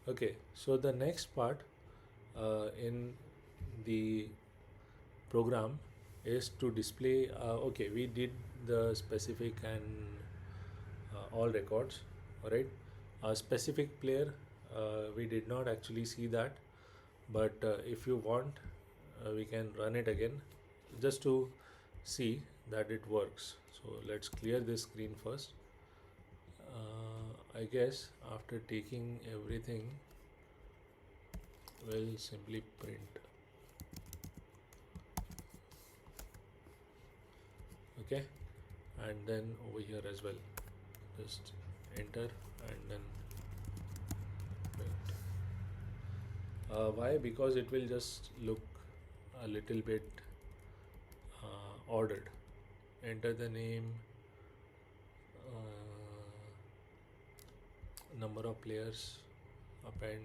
Okay, so the next part in the program is to display. Okay, we did the specific and all records. All right, a specific player, we did not actually see that, but if you want, we can run it again just to see that it works. So let's clear this screen first. I guess after taking everything, we'll simply print. Okay, and then over here as well, just enter and then print. Why? Because it will just look a little bit ordered. Enter the name, number of players, append,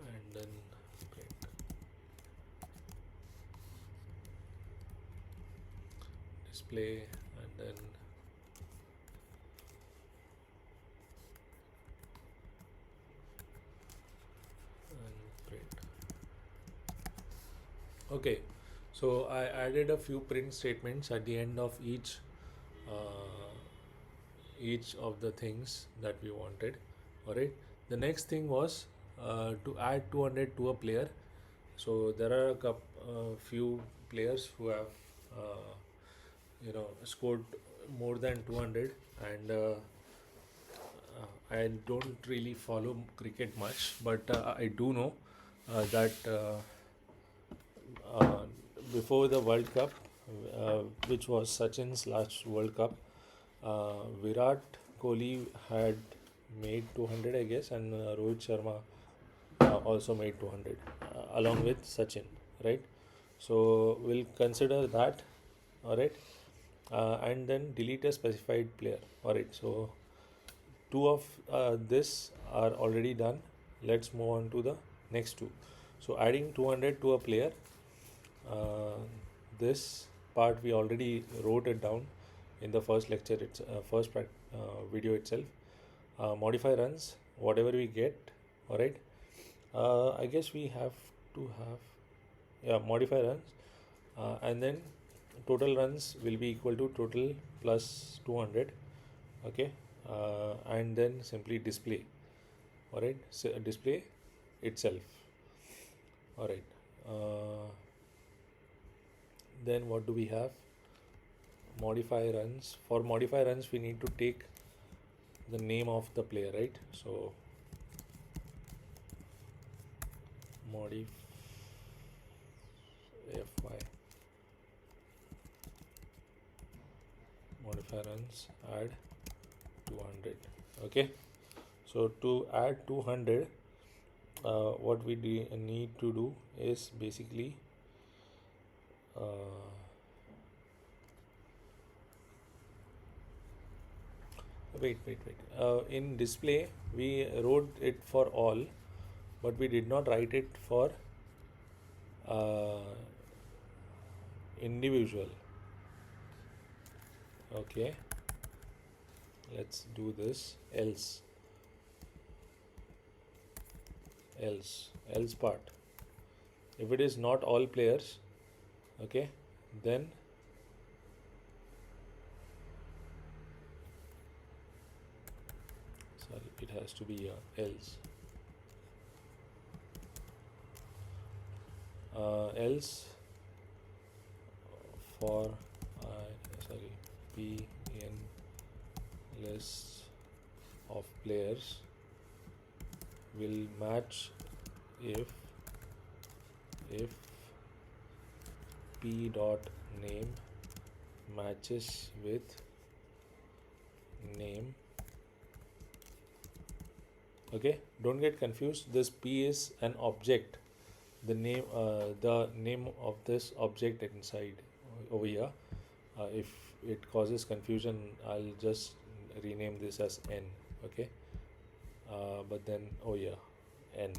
and then print. Display and then print. Okay, so I added a few print statements at the end of uh, each of the things that we wanted. All right, the next thing was to add 200 to a player. So there are few players who have scored more than 200, and I don't really follow cricket much, but I do know that uh, before the World Cup, which was Sachin's last World Cup, Virat Kohli had made 200, I guess, and Rohit Sharma also made 200 along with Sachin, right? So we'll consider that, all right, and then delete a specified player, all right. So two of this are already done. Let's move on to the next two. So adding 200 to a player, uh, this part we already wrote it down in the first lecture. It's video itself. Modify runs whatever we get. All right. I guess we have to have, yeah, modify runs, and then total runs will be equal to total plus 200. Okay, and then simply display. All right, so display itself. All right. Then what do we have? Modify runs. For modify runs, we need to take the name of the player, right? So modify modify runs, add 200. Okay, so to add 200, what we need to do is basically wait. In display, we wrote it for all, but we did not write it for uh, individual. Okay, let's do this. Else part. If it is not all players, okay, then sorry, it has to be else. Else for p in list of players will match if p dot name matches with name. Okay, don't get confused. This p is an object. The name of this object inside over here. If it causes confusion, I'll just rename this as n. Okay, but then oh yeah, n.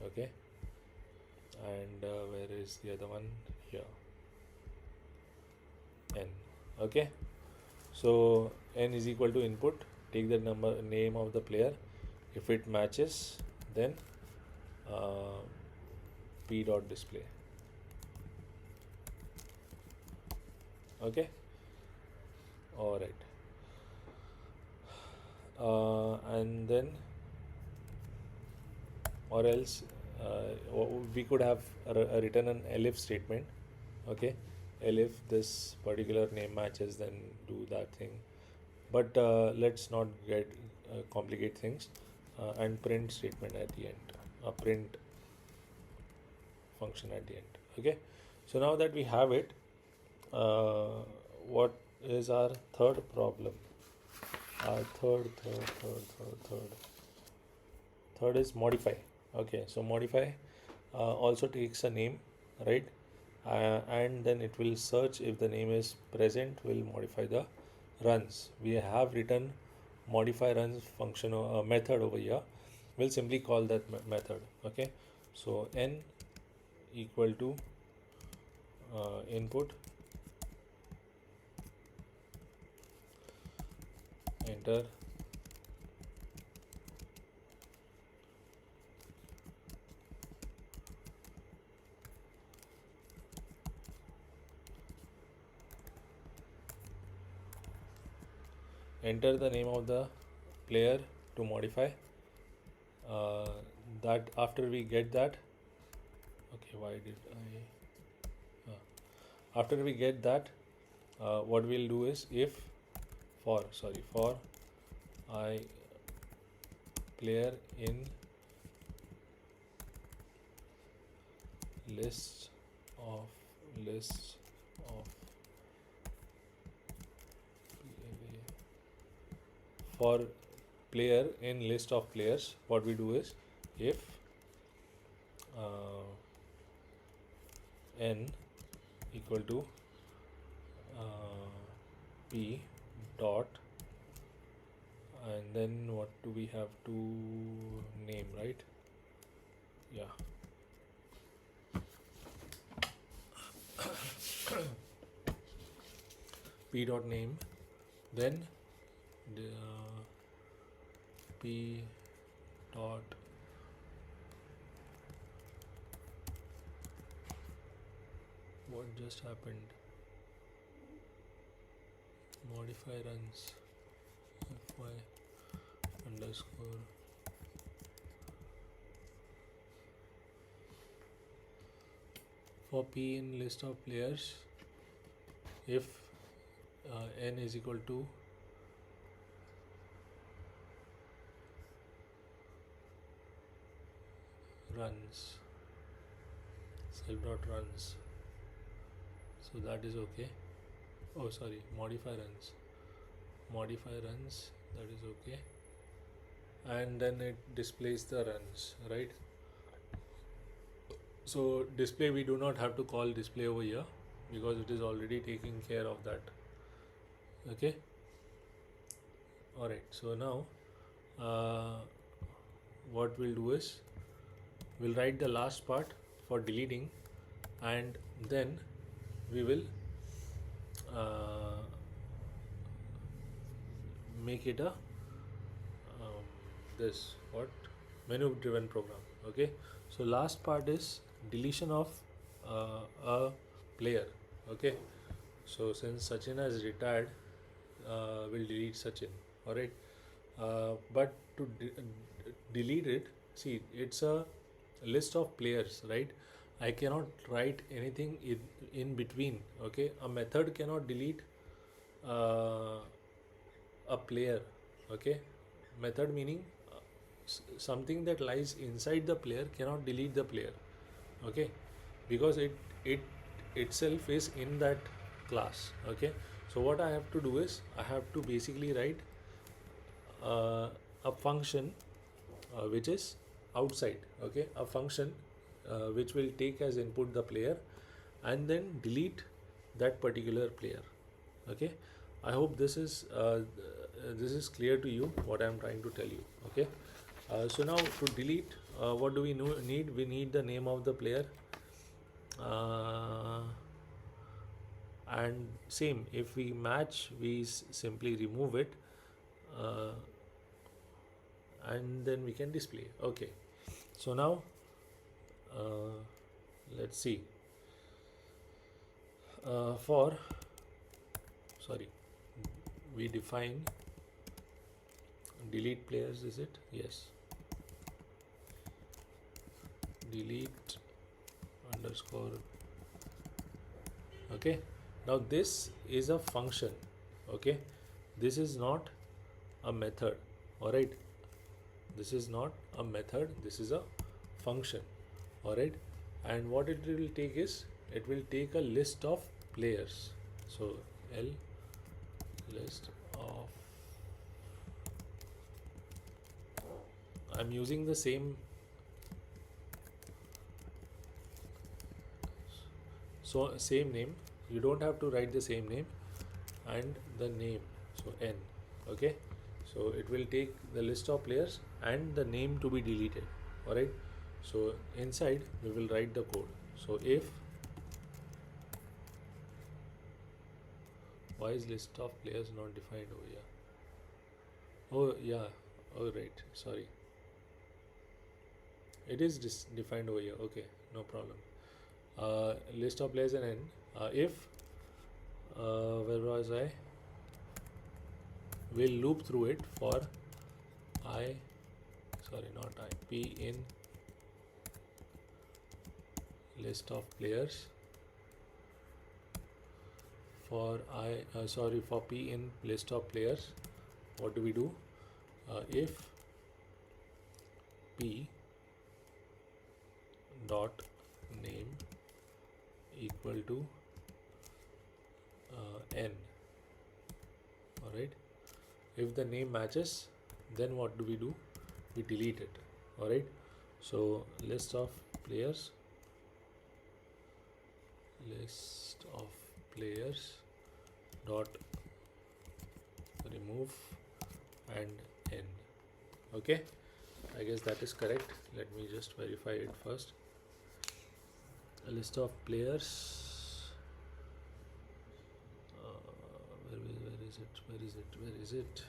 Okay, and where is the other one? Here, n. Okay, so n is equal to input. Take the name of the player. If it matches, then uh, p dot display. Okay, all right. And then, or else we could have written an elif statement. Okay, elif this particular name matches, then do that thing. But let's not get complicate things. And print statement at the end, a print function at the end. Okay, so now that we have it, uh, what is our third problem? Our third is modify. Okay, so modify also takes a name, right? And then it will search if the name is present, will modify the runs. We have written modify runs function method over here. We'll simply call that method. Okay, so n equal to input, enter enter the name of the player to modify. uh, that after we get that, okay, why did I after we get that, what we'll do is if for I player in list of for player in list of players, what we do is if uh, n equal to p dot, and then what do we have to name, right? Yeah, p dot name, then the p dot what just happened, modify runs fy underscore for p in list of players, if n is equal to runs, self dot runs, so that is okay. Oh, sorry, modify runs, that is okay. And then it displays the runs, right? So display, we do not have to call display over here because it is already taking care of that. Okay, all right. So now what we'll do is we'll write the last part for deleting, and then we will make it a this what menu driven program. Okay, so last part is deletion of a player. Okay, so since Sachin has retired, we'll delete Sachin. All right, but to delete it, see, it's a list of players, right? I cannot write anything in between. Okay, a method cannot delete uh, a player. Okay, method meaning something that lies inside the player cannot delete the player. Okay, because it itself is in that class. Okay, so what I have to do is I have to basically write a function which is outside. Okay, a function which will take as input the player and then delete that particular player. Okay, I hope this is clear to you what I am trying to tell you. Okay, so now to delete, what do we need? We need the name of the player, and same, if we match, we simply remove it, uh, and then we can display. Okay, So now uh, let's see. For sorry, we define delete players, is it? Yes. Delete underscore. Okay. Now this is a function. Okay. This is not a method. Alright. This is not a method. This is a function. Alright. And what it will take is, it will take a list of players. So L list of, I'm using the same, so same name. You don't have to write the same name and the name. So N. Okay. So it will take the list of players and the name to be deleted. Alright. So inside we will write the code. So if, why is list of players not defined over here? Oh yeah. Oh right. Sorry. It is defined over here. Okay. No problem. List of players and N. If where was I? We'll loop through it for I, sorry, not I, P in list of players. For I, sorry, for P in list of players, what do we do? If P dot name equal to N. Alright. If the name matches, then what do? We delete it. Alright. So list of players dot remove and N. Okay. I guess that is correct. Let me just verify it first. A list of players. Where is it?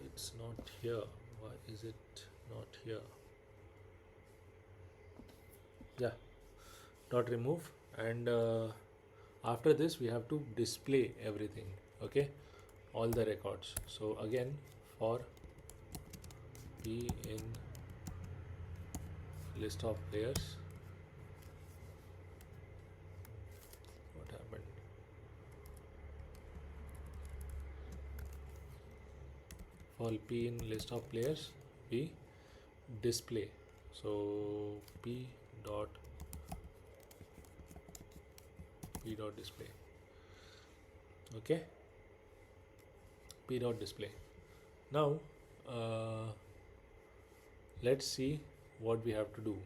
It's not here. Why is it not here? Yeah. Dot remove, and after this we have to display everything. Okay. All the records. So again, for P in list of players. What happened? For P in list of players, we display. So P dot display. Okay. P dot display. Now let's see what we have to do.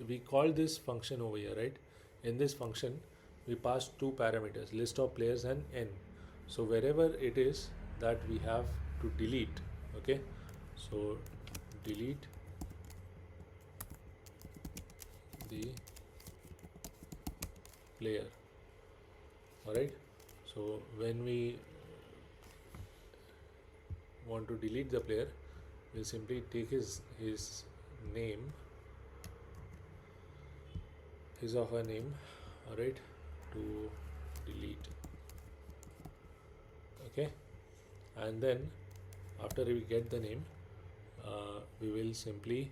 We call this function over here, right? In this function we pass two parameters, list of players and N. So wherever it is that we have to delete, okay, so delete the player. Alright, so when we want to delete the player, we'll simply take his name, his or her name, alright, to delete. Okay, and then after we get the name, we will simply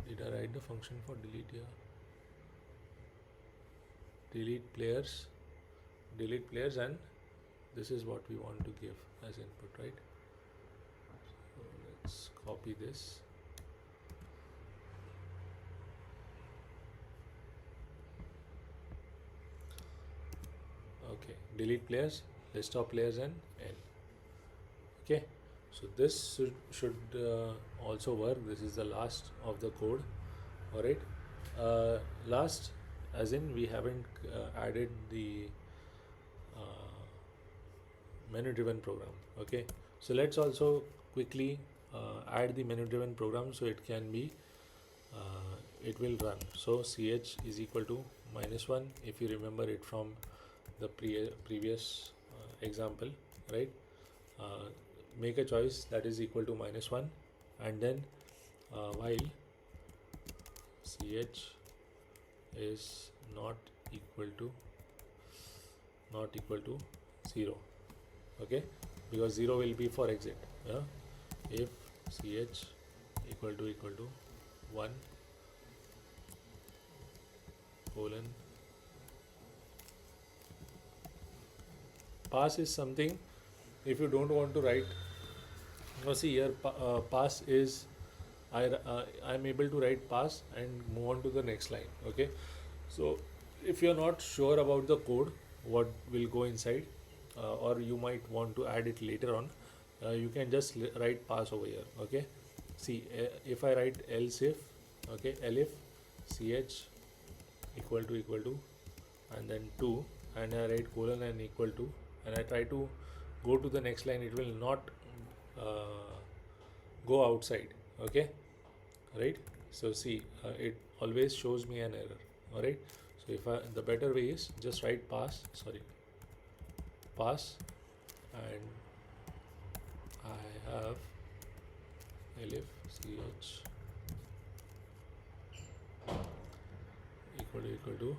did I write the function for delete here? Delete players, and this is what we want to give as input, right? So let's copy this. Okay, delete players, list of players and N. Okay, so this should also work. This is the last of the code. Alright, last as in we haven't added the menu driven program. Okay, so let's also quickly add the menu driven program so it can be it will run. So ch is equal to -1, if you remember it from the previous example, right? make a choice that is equal to -1, and then while ch is not equal to 0. Okay, because 0 will be for exit. Yeah, if ch equal to 1 colon pass is something. If you don't want to write, now see here, pass is I'm able to write pass and move on to the next line. Okay, so if you're not sure about the code, what will go inside, or you might want to add it later on, you can just write pass over here. Okay, see, if I write else if, okay, elif ch equal to and then 2, and I write colon and equal to, and I try to go to the next line, it will not uh, go outside. Okay, right? So see, it always shows me an error. All right, so if I, the better way is just write pass, sorry, pass, and I have elif ch equal to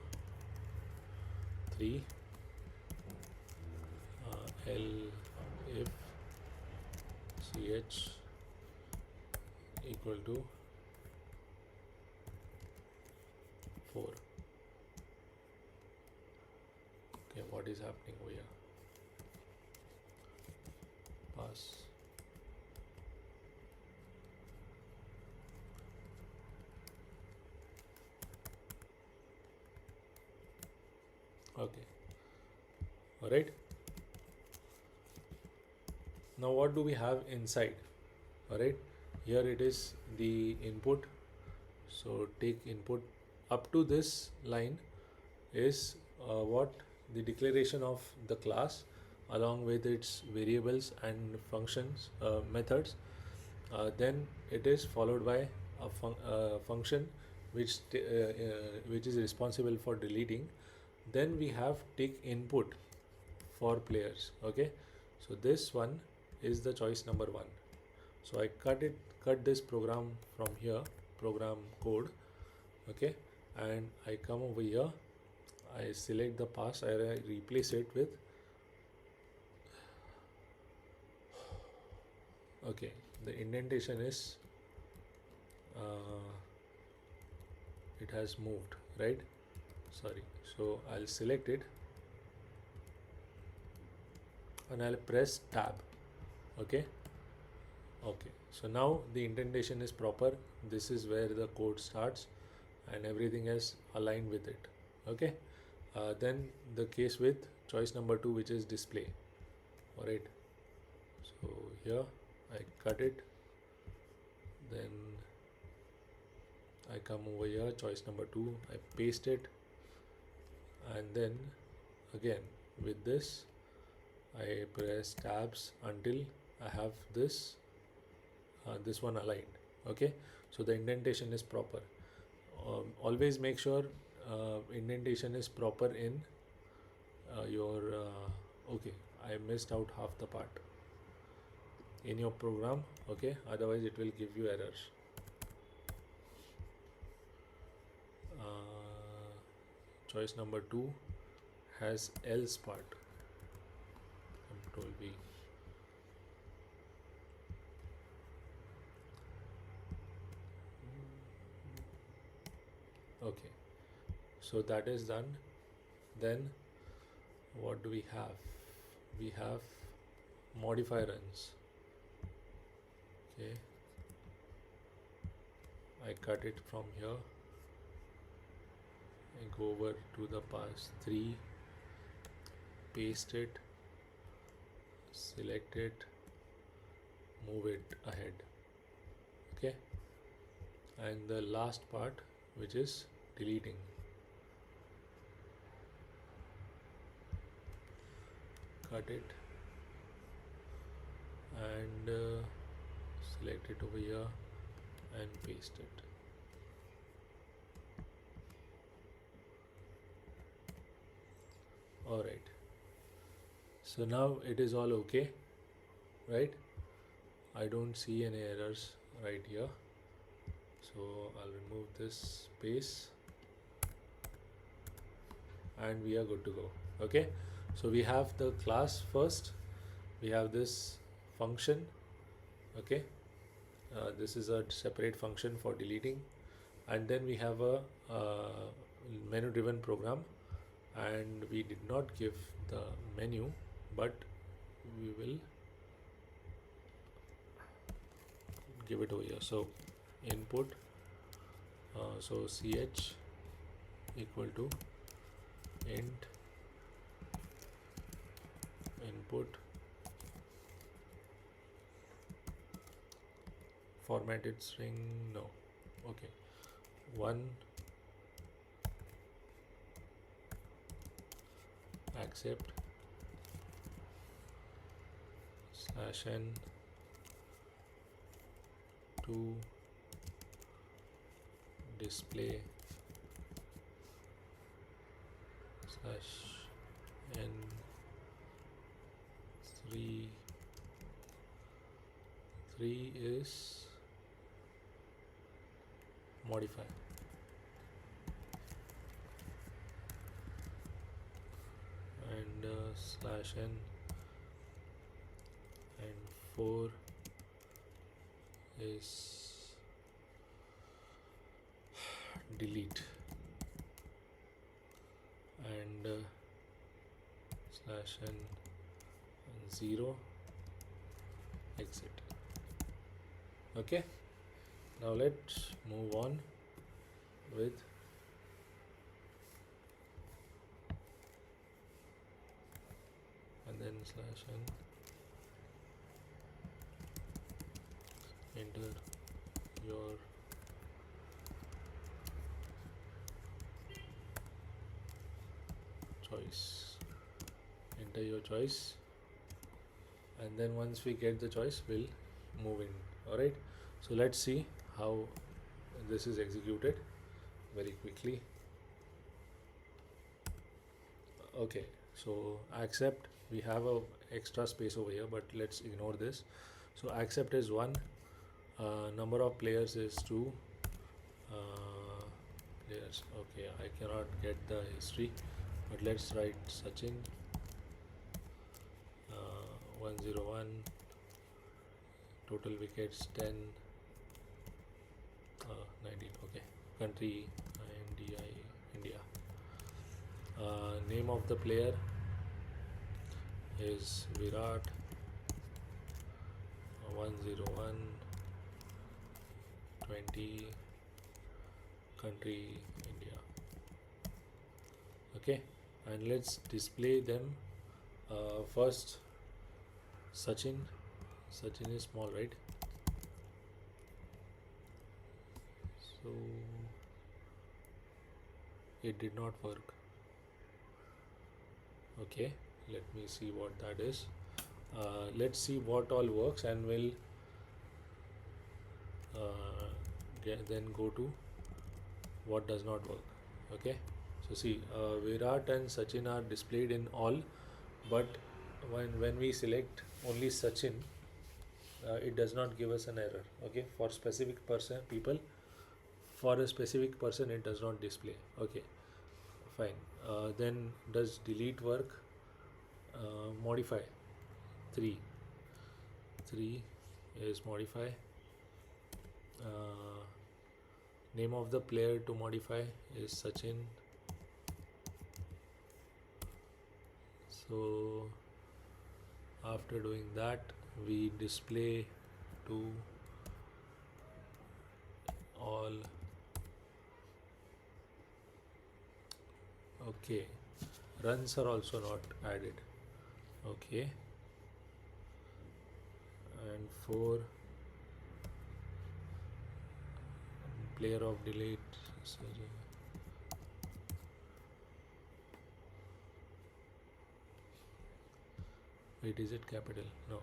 3, L if ch equal to 4. Okay, what is happening over here? Pass. Okay, all right. Now what do we have inside? All right, here it is the input. So take input up to this line is what the declaration of the class along with its variables and functions, methods. Then it is followed by a function which is responsible for deleting. Then we have take input for players. Okay, so this one is the choice number 1. So I cut this program from here, program code. Okay, and I come over here, I select the pass, I replace it with, okay, the indentation is it has moved, right? Sorry, so I'll select it and I'll press tab. Okay, okay, so now the indentation is proper. This is where the code starts and everything is aligned with it. Okay, then the case with choice number 2, which is display. All right, so here I cut it, then I come over here, choice number 2, I paste it, and then again with this I press tabs until I have this this one aligned. Okay, so the indentation is proper. Always make sure indentation is proper in your okay, I missed out half the part in your program. Okay, otherwise it will give you errors. Choice number 2 has else part, control V. Okay, so that is done. Then what do we have? We have modify runs. Okay, I cut it from here, I go over to the pass 3, paste it, select it, move it ahead. Okay, and the last part, which is deleting. Cut it and select it over here and paste it. All right, so now it is all okay, right? I don't see any errors right here, so I'll remove this space and we are good to go. Okay, so we have the class first, we have this function. Okay, this is a separate function for deleting, and then we have a menu driven program, and we did not give the menu, but we will give it over here. So input, so ch equal to int input formatted string, no, okay, 1 accept /n 2 display /n 3 is modify, and /n and 4 is delete, and /n and 0 exit. Okay, now let's move on with and then /n enter your choice, and then once we get the choice we'll move in. All right, so let's see how this is executed very quickly. Okay, so accept, we have a extra space over here, but let's ignore this. So accept is 1, number of players is 2, players, okay, I cannot get the history, but let's write Sachin 101, total wickets 10, 19, okay, country India, name of the player is Virat 101, 20, country India. Okay, and let's display them. First Sachin is small, right? So it did not work. Okay, let me see what that is. Let's see what all works, and we'll then go to what does not work. Okay, so see, Virat and Sachin are displayed in all, but when we select only Sachin, it does not give us an error. Okay, for specific people, for a specific person it does not display. Okay, fine. Then does delete work? Modify 3 is modify. Name of the player to modify is Sachin. So after doing that, we display to all. Okay, runs are also not added. Okay, and for player of delete, wait, is it capital? No.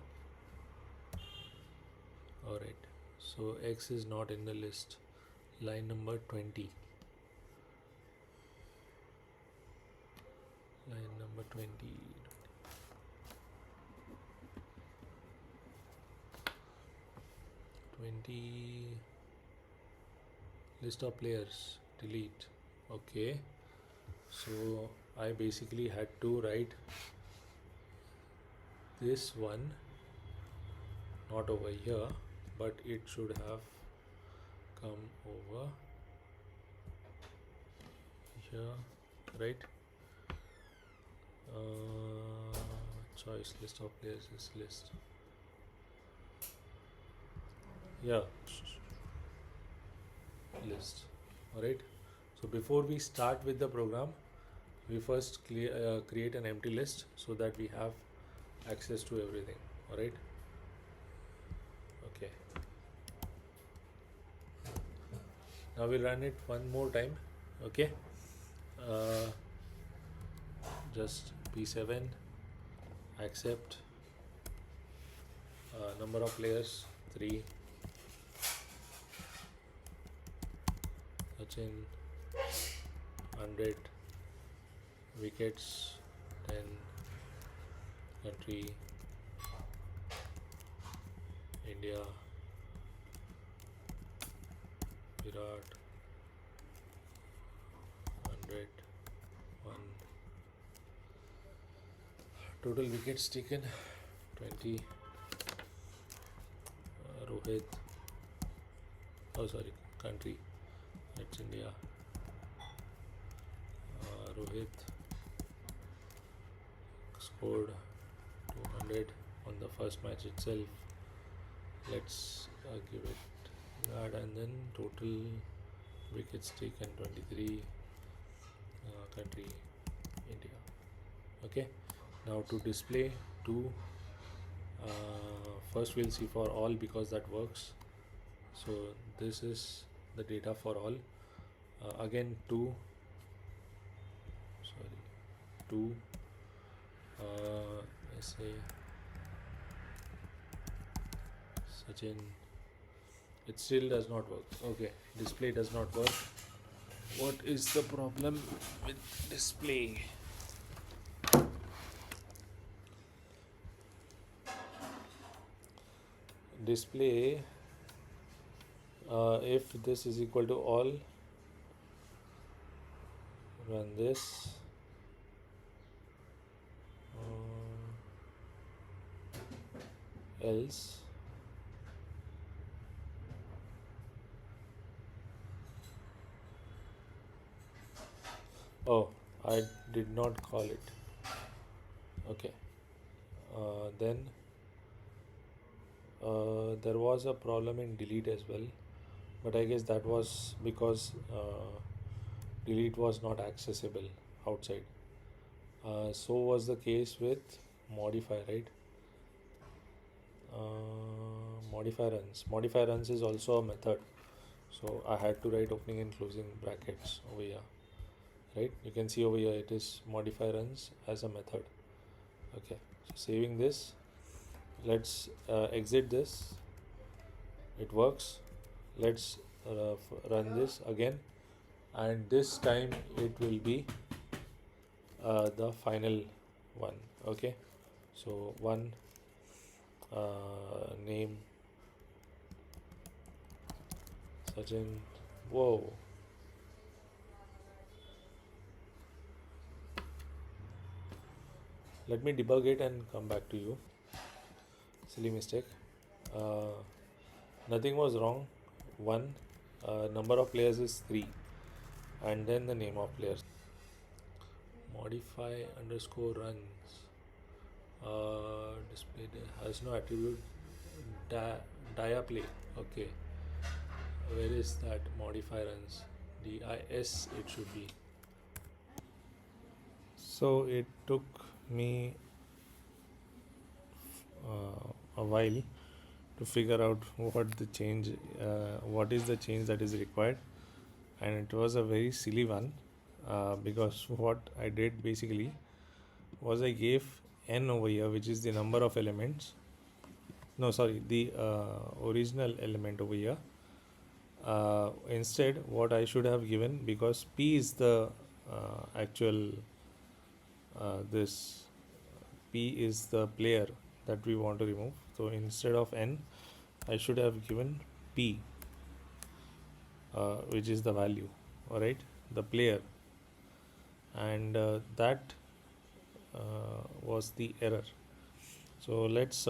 Alright, so X is not in the list. Line number 20. Line number 20. 20 list of players, delete. Okay, so I basically had to write this one, not over here, but it should have come over here, right? Choice list of players is list. Yeah, list. All right. So before we start with the program, we first create an empty list so that we have access to everything. All right. Okay. Now we'll run it one more time. Okay. Uh, just P7, accept, number of players 3, Sachin 100, wickets 10, country India, Virat 100, 1, total wickets taken 20, Rohit, oh sorry, country, it's India, Rohit scored 200 on the first match itself. Let's give it that, and then total wickets taken 23, country India. Okay, now to display two, first we'll see for all because that works. So this is the data for all. Again 2, sorry, 2, SA Sachin, it still does not work. Okay, display does not work. What is the problem with display? Display, if this is equal to all, run this, else oh, I did not call it. Okay, then there was a problem in delete as well, but I guess that was because delete was not accessible outside. So was the case with modify, right? Modify runs is also a method, so I had to write opening and closing brackets over here, right? You can see over here it is modify runs as a method. Okay, so saving this, let's exit this. It works. Let's run this again, and this time it will be the final one. Okay, so one, name Sachin. Whoa, let me debug it and come back to you. Silly mistake. Nothing was wrong. One, number of players is 3, and then the name of players. Modify underscore runs. Display has no attribute. Dia play. Okay, where is that modify runs? DIS it should be. So it took me a while to figure out what is the change that is required, and it was a very silly one, because what I did basically was I gave n over here, which is the number of elements. No, sorry, the original element over here. Instead, what I should have given, because p is the actual this p is the player that we want to remove. So instead of n, I should have given P, which is the value, all right, the player, and that was the error. So let's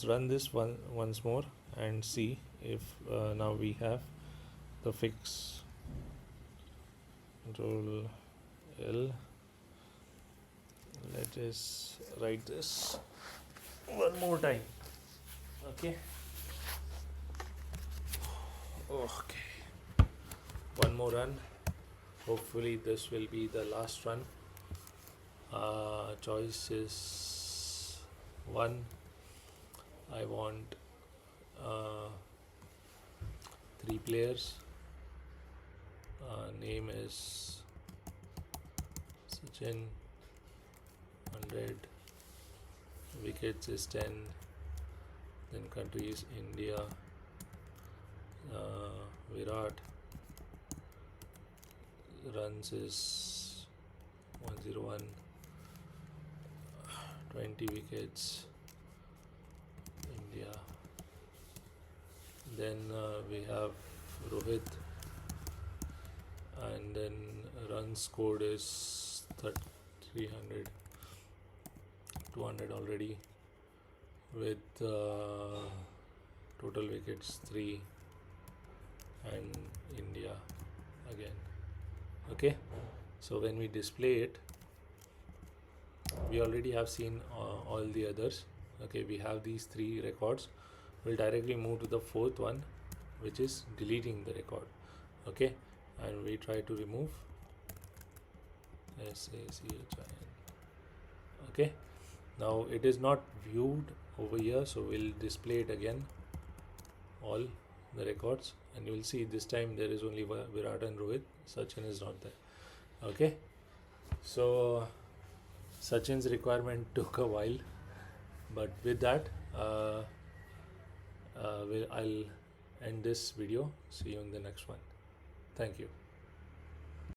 run this once more and see if now we have the fix. Control L. Let us write this one more time. Okay. One more run. Hopefully this will be the last run. Choice is 1. I want 3 players. Name is Sachin. 100. Wickets is 10. Then country is India. Virat. Runs is 101. 20 wickets, India. Then we have Rohit, and then runs scored is 300, 200 already, with total wickets 3, and India again. Okay, so when we display it, we already have seen all the others. Okay, we have these 3 records. We'll directly move to the 4th one, which is deleting the record. Okay, and we try to remove SACHIN. Okay, now it is not viewed over here, so we'll display it again, all the records, and you will see this time there is only Virat and Rohit. Sachin is not there. Okay, so Sachin's requirement took a while, but with that I'll end this video. See you in the next one. Thank you.